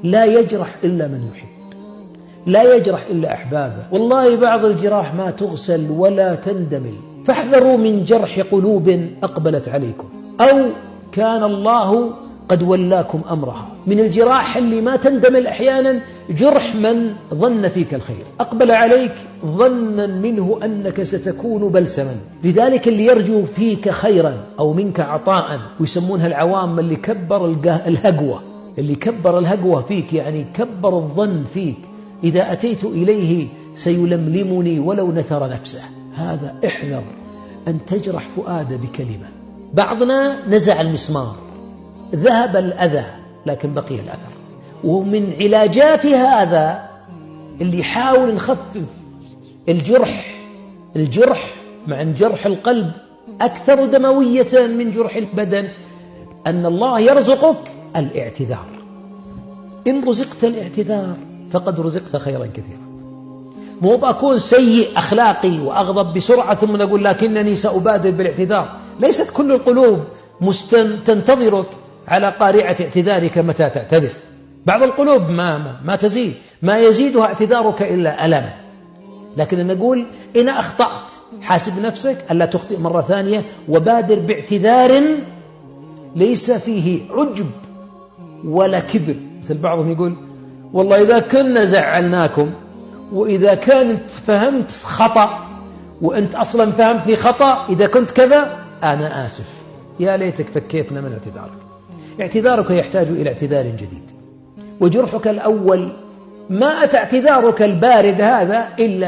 لا يجرح إلا من يحب، لا يجرح إلا أحبابه. والله بعض الجراح ما تغسل ولا تندمل، فاحذروا من جرح قلوب أقبلت عليكم أو كان الله قد ولاكم أمرها. من الجراح اللي ما تندمل أحيانا جرح من ظن فيك الخير، أقبل عليك ظنا منه أنك ستكون بلسما. لذلك اللي يرجو فيك خيرا أو منك عطاء، ويسمونها العوام اللي كبر الهقوة، اللي كبر الهقوة فيك، يعني كبر الظن فيك، إذا أتيت إليه سيلملمني ولو نثر نفسه. هذا احذر أن تجرح فؤاده بكلمة. بعضنا نزع المسمار، ذهب الأذى لكن بقي الأثر. ومن علاجات هذا اللي يحاول نخفف الجرح مع جرح القلب أكثر دموية من جرح البدن، أن الله يرزقك الاعتذار. إن رزقت الاعتذار فقد رزقت خيرا كثيرا. مو بأكون سيء أخلاقي وأغضب بسرعة ثم نقول لكنني سأبادر بالاعتذار. ليست كل القلوب تنتظرك على قارعة اعتذارك متى تعتذر. بعض القلوب ما تزيد، ما يزيدها اعتذارك إلا ألما. لكن نقول إن أخطأت حاسب نفسك ألا تخطئ مرة ثانية، وبادر باعتذار ليس فيه عجب ولا كبر. مثل بعضهم يقول والله إذا كنا زعلناكم، وإذا كانت فهمت خطأ، وأنت أصلا فهمتني خطأ، إذا كنت كذا أنا آسف. يا ليتك فكيتنا من اعتذارك. اعتذارك يحتاج إلى اعتذار جديد. وجرحك الأول ما أتى اعتذارك البارد هذا إلا